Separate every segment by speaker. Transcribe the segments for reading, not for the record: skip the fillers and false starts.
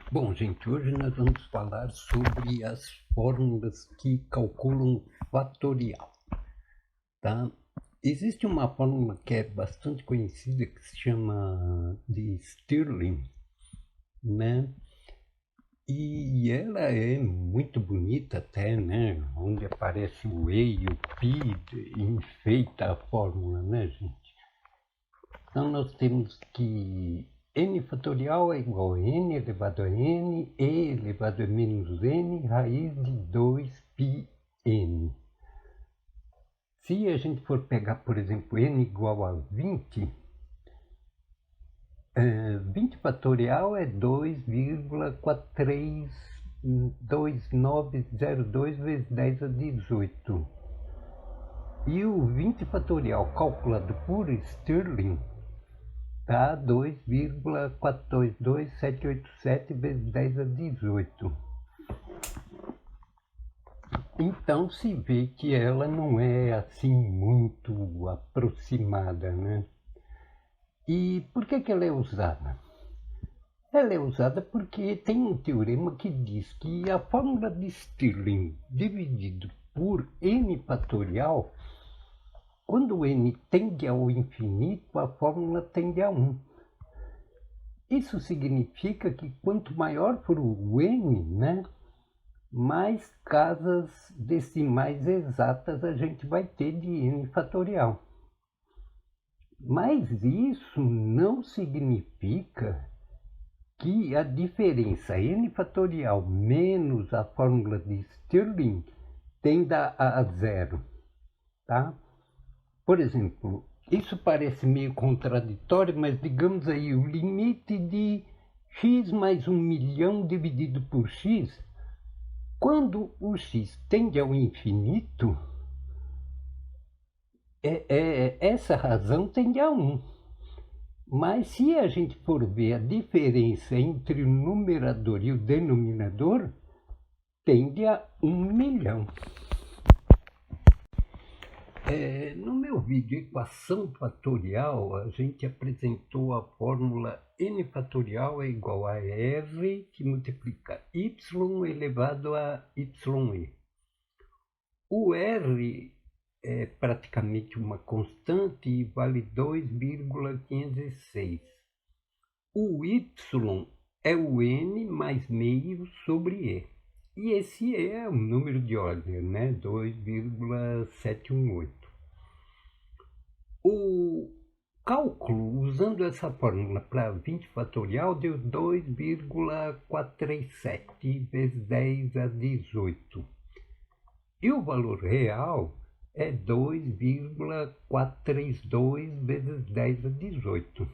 Speaker 1: Bom, gente, hoje nós vamos falar sobre as fórmulas que calculam fatorial, tá? Existe uma fórmula que é bastante conhecida que se chama de Stirling, né? E ela é muito bonita até, né? Onde aparece o E e o Pi, enfeita a fórmula, né, gente? Então nós temos que n fatorial é igual a n elevado a n, e elevado a menos n, raiz de 2πn. Se a gente for pegar, por exemplo, n igual a 20, 20 fatorial é 2,2902 vezes 10 a 18. E o 20 fatorial calculado por Stirling tá 2,422787 vezes 10 a 18. Então se vê que ela não é assim muito aproximada, né? E por que ela é usada? Ela é usada porque tem um teorema que diz que a fórmula de Stirling dividido por n fatorial, quando n tende ao infinito, a fórmula tende a 1. Isso significa que quanto maior for o n, né, mais casas decimais exatas a gente vai ter de n fatorial. Mas isso não significa que a diferença n fatorial menos a fórmula de Stirling tenda a zero, tá? Por exemplo, isso parece meio contraditório, mas digamos aí o limite de x mais 1.000.000 dividido por x, quando o x tende ao infinito, essa razão tende a 1. Mas se a gente for ver a diferença entre o numerador e o denominador, tende a 1.000.000. No meu vídeo Equação Fatorial, a gente apresentou a fórmula n fatorial é igual a r que multiplica y elevado a ye. O r é praticamente uma constante e vale 2,506. O y é o n mais meio sobre e. E esse é um número de ordem, né? 2,718. O cálculo usando essa fórmula para 20 fatorial deu 2,437 vezes 10 a 18. E o valor real é 2,432 vezes 10 a 18.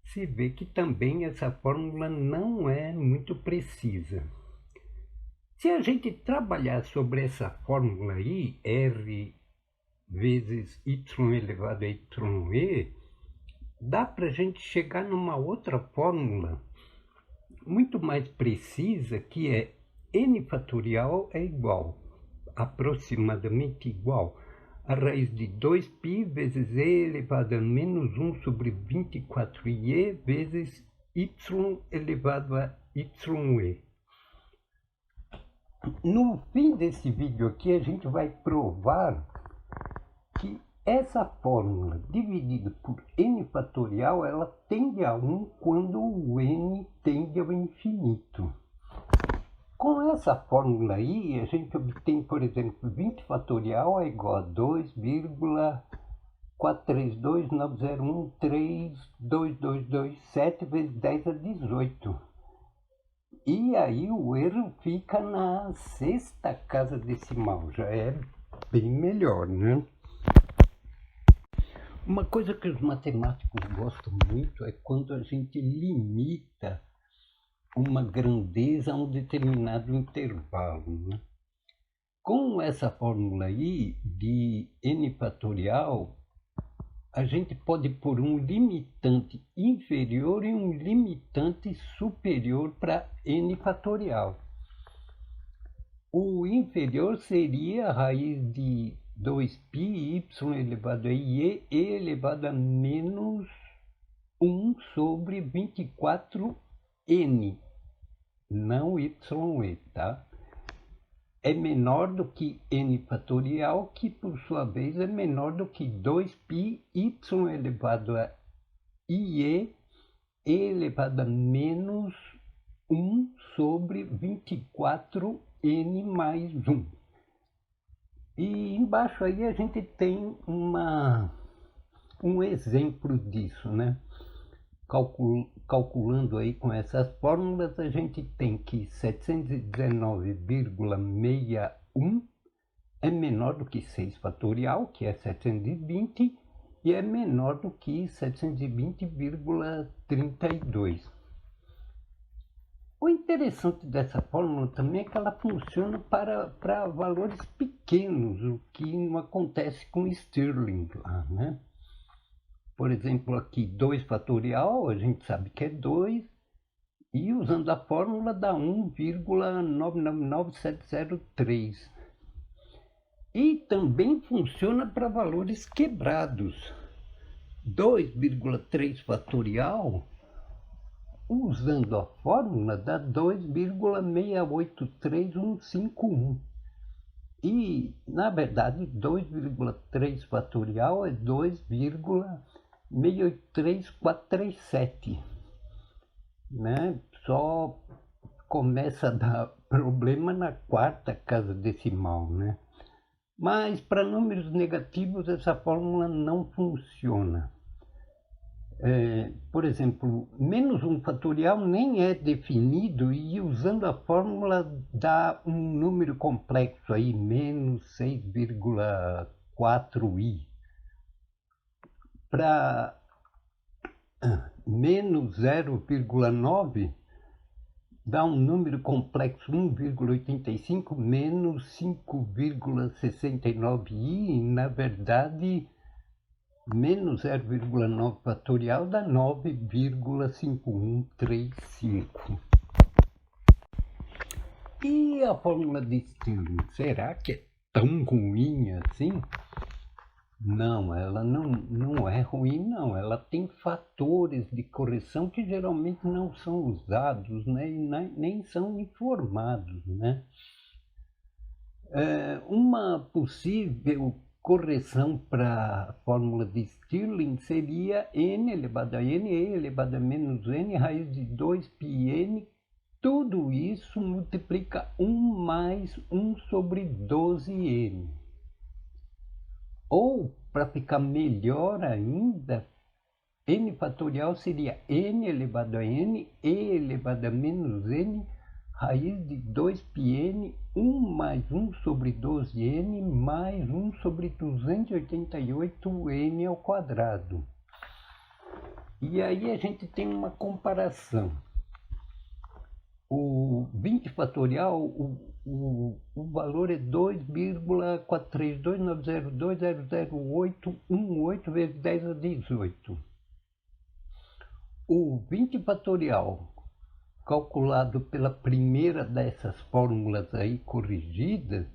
Speaker 1: Se vê que também essa fórmula não é muito precisa. Se a gente trabalhar sobre essa fórmula aí, R vezes y elevado a ye, dá para a gente chegar numa outra fórmula muito mais precisa, que é n fatorial é igual, aproximadamente igual, a raiz de 2π vezes e elevado a menos 1 sobre 24e vezes y elevado a ye. No fim desse vídeo aqui, a gente vai provar que essa fórmula dividida por n fatorial, ela tende a 1 quando o n tende ao infinito. Com essa fórmula aí, a gente obtém, por exemplo, 20 fatorial é igual a 2,432901322227 vezes 10 a 18. E aí o erro fica na sexta casa decimal, já é bem melhor, né? Uma coisa que os matemáticos gostam muito é quando a gente limita uma grandeza a um determinado intervalo, né? Com essa fórmula aí de n fatorial, a gente pode pôr um limitante inferior e um limitante superior para n fatorial. O inferior seria a raiz de 2π y elevado a e elevado a menos 1 sobre 24n. não YE, tá? É menor do que N fatorial, que por sua vez é menor do que 2π y elevado a IE elevado a menos 1 sobre 24N mais 1. E embaixo aí a gente tem um exemplo disso, né? Calculando aí com essas fórmulas, a gente tem que 719,61 é menor do que 6 fatorial, que é 720, e é menor do que 720,32. O interessante dessa fórmula também é que ela funciona para valores pequenos, o que não acontece com Stirling lá, né? Por exemplo, aqui 2 fatorial, a gente sabe que é 2, e usando a fórmula dá 1,999703. E também funciona para valores quebrados. 2,3 fatorial, usando a fórmula, dá 2,683151. E, na verdade, 2,3 fatorial é 2,68337. Né? Só começa a dar problema na quarta casa decimal, né? Mas para números negativos essa fórmula não funciona. Por exemplo, menos 1 fatorial nem é definido e usando a fórmula dá um número complexo aí, menos 6,4i. Para menos 0,9 dá um número complexo 1,85 menos 5,69i, e na verdade menos 0,9 fatorial dá 9,5135. E a fórmula de Stirling, será que é tão ruim assim? Não, ela não é ruim, não. Ela tem fatores de correção que geralmente não são usados, né? E nem são informados, né? Uma possível correção para a fórmula de Stirling seria n elevado a n, e elevado a menos n, raiz de 2πn. Tudo isso multiplica 1 mais 1 sobre 12n. Ou, para ficar melhor ainda, n fatorial seria n elevado a n, e elevado a menos n, raiz de 2πn, 1 mais 1 sobre 12n, mais 1 sobre 288n ao quadrado. E aí a gente tem uma comparação. O 20 fatorial, o valor é 2,43290200818 vezes 10 a 18. O 20 fatorial, calculado pela primeira dessas fórmulas aí corrigidas,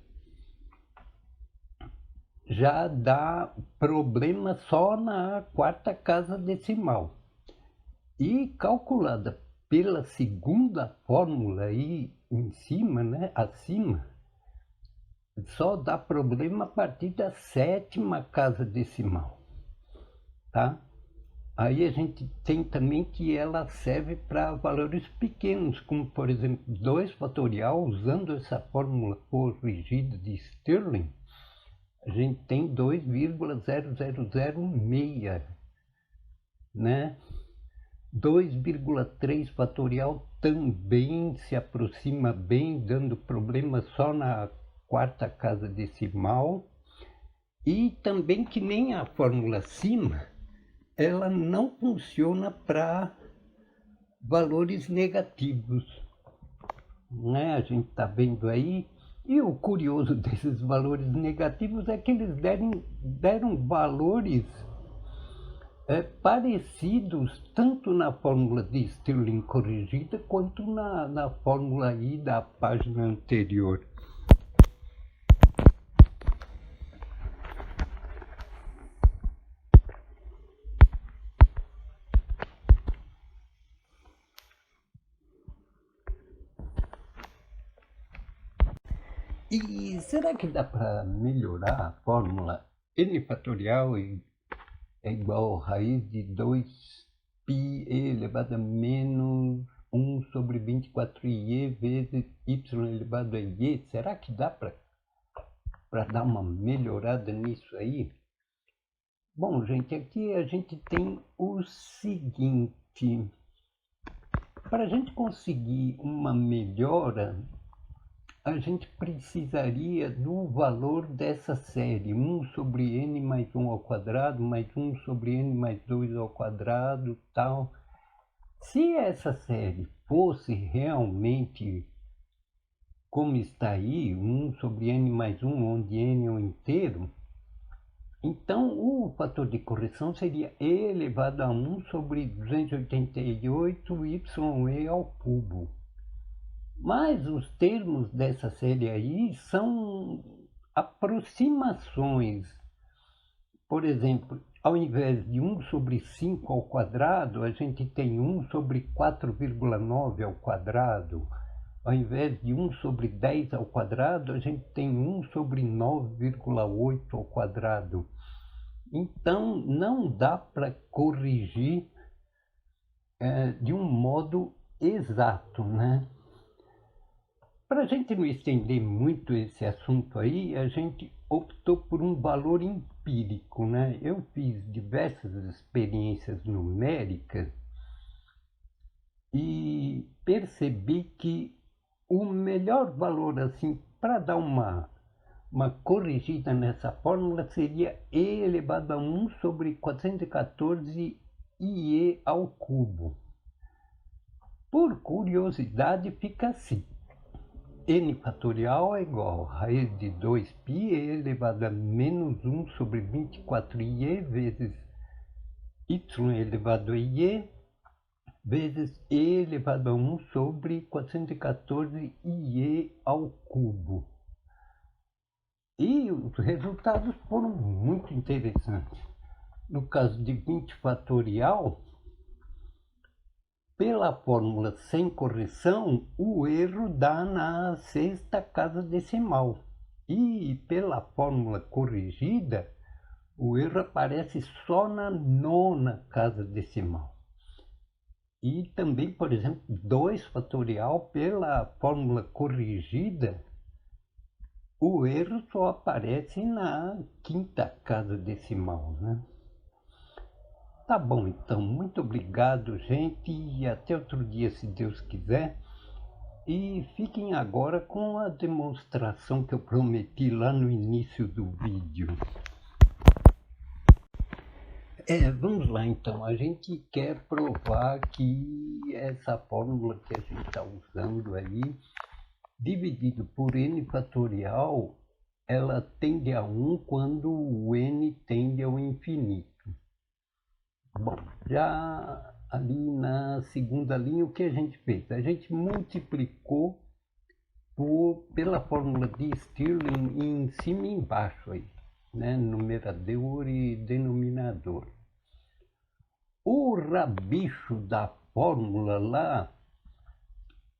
Speaker 1: já dá problema só na quarta casa decimal. E calculada pela segunda fórmula aí em cima, né, acima, só dá problema a partir da sétima casa decimal, tá? Aí a gente tem também que ela serve para valores pequenos, como por exemplo 2 fatorial, usando essa fórmula corrigida de Stirling, a gente tem 2,0006, né? 2,3 fatorial também se aproxima bem, dando problema só na quarta casa decimal. E também, que nem a fórmula acima, ela não funciona para valores negativos, né? A gente está vendo aí. E o curioso desses valores negativos é que eles deram valores parecidos tanto na fórmula de Stirling corrigida quanto na fórmula aí da página anterior. E será que dá para melhorar a fórmula n fatorial é igual a raiz de 2πe elevado a menos 1 sobre 24i vezes y elevado a i? Será que dá para dar uma melhorada nisso aí? Bom, gente, aqui a gente tem o seguinte. Para a gente conseguir uma melhora, a gente precisaria do valor dessa série, 1 sobre n mais 1 ao quadrado, mais 1 sobre n mais 2 ao quadrado, tal. Se essa série fosse realmente como está aí, 1 sobre n mais 1, onde n é um inteiro, então o fator de correção seria e elevado a 1 sobre 288y ao cubo. Mas os termos dessa série aí são aproximações. Por exemplo, ao invés de 1 sobre 5 ao quadrado, a gente tem 1 sobre 4,9 ao quadrado. Ao invés de 1 sobre 10 ao quadrado, a gente tem 1 sobre 9,8 ao quadrado. Então, não dá para corrigir de um modo exato, né? Para a gente não estender muito esse assunto aí, a gente optou por um valor empírico, né? Eu fiz diversas experiências numéricas e percebi que o melhor valor assim para dar uma corrigida nessa fórmula seria e elevado a 1 sobre 414 ie ao cubo. Por curiosidade, fica assim. N fatorial é igual a raiz de 2π elevado a menos 1 sobre 24i vezes y elevado a i vezes e elevado a 1 sobre 414i ao cubo. E os resultados foram muito interessantes. No caso de 20 fatorial, pela fórmula sem correção, o erro dá na sexta casa decimal. E pela fórmula corrigida, o erro aparece só na nona casa decimal. E também, por exemplo, 2 fatorial, pela fórmula corrigida, o erro só aparece na quinta casa decimal, né? Tá bom, então, muito obrigado, gente, e até outro dia, se Deus quiser. E fiquem agora com a demonstração que eu prometi lá no início do vídeo. Vamos lá, então. A gente quer provar que essa fórmula que a gente está usando aí, dividido por n fatorial, ela tende a 1 quando o n tende ao infinito. Bom, já ali na segunda linha, o que a gente fez? A gente multiplicou pela fórmula de Stirling em cima e embaixo, aí, né? Numerador e denominador. O rabicho da fórmula lá,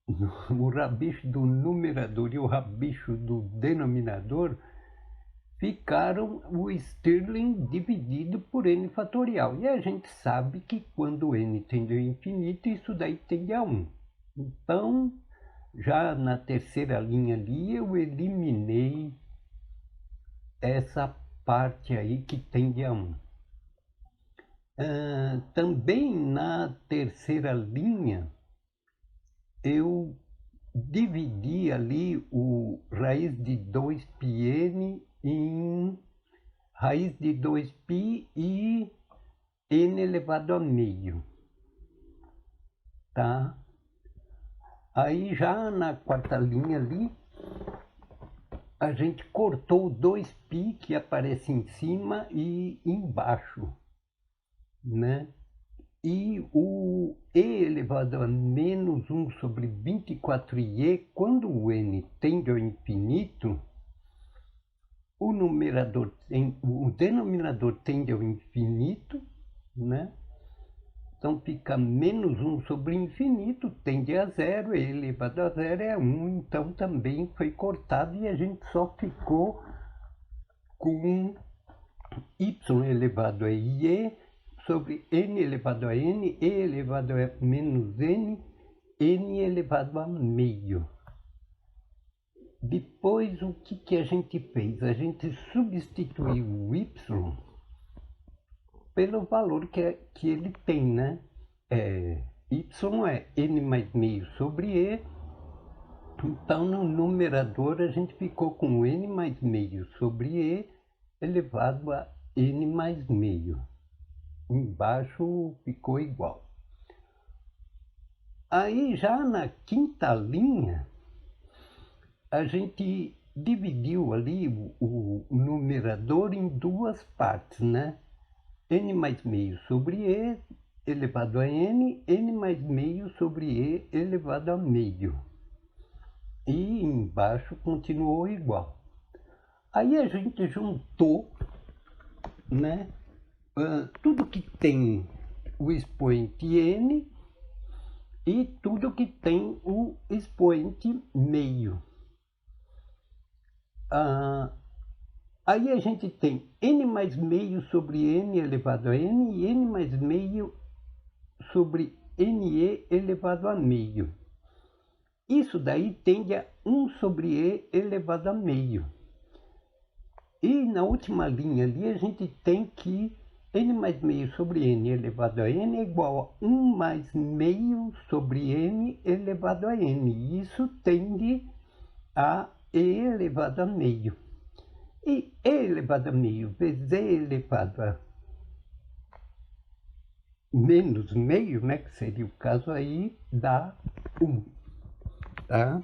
Speaker 1: o rabicho do numerador e o rabicho do denominador, ficaram o Stirling dividido por n fatorial. E a gente sabe que quando n tende ao infinito, isso daí tende a 1. Então, já na terceira linha ali, eu eliminei essa parte aí que tende a 1. Também na terceira linha, eu dividi ali o raiz de 2πn em raiz de 2π e n elevado a meio, tá? Aí já na quarta linha ali, a gente cortou o 2π que aparece em cima e embaixo, né? E o e elevado a menos 1 sobre 24i, quando o n tende ao infinito, o denominador tende ao infinito, né? Então fica menos 1 sobre infinito, tende a zero, e elevado a zero é 1, então também foi cortado e a gente só ficou com y elevado a i sobre n elevado a n, e elevado a menos n, n elevado a meio. Depois, o que a gente fez? A gente substituiu o y pelo valor que ele tem, né? Y é n mais meio sobre e, então no numerador a gente ficou com n mais meio sobre e elevado a n mais meio. Embaixo ficou igual. Aí já na quinta linha, a gente dividiu ali o numerador em duas partes, né? N mais meio sobre e elevado a n, n mais meio sobre e elevado a meio. E embaixo continuou igual. Aí a gente juntou, né, tudo que tem o expoente n e tudo que tem o expoente meio. Aí a gente tem n mais meio sobre n elevado a n e n mais meio sobre ne elevado a meio. Isso daí tende a 1 sobre e elevado a meio. E na última linha ali a gente tem que n mais meio sobre n elevado a n é igual a 1 mais meio sobre n elevado a n. Isso tende a e elevado a meio. E e elevado a meio vezes e elevado a menos meio, né, que seria o caso aí, dá 1, tá?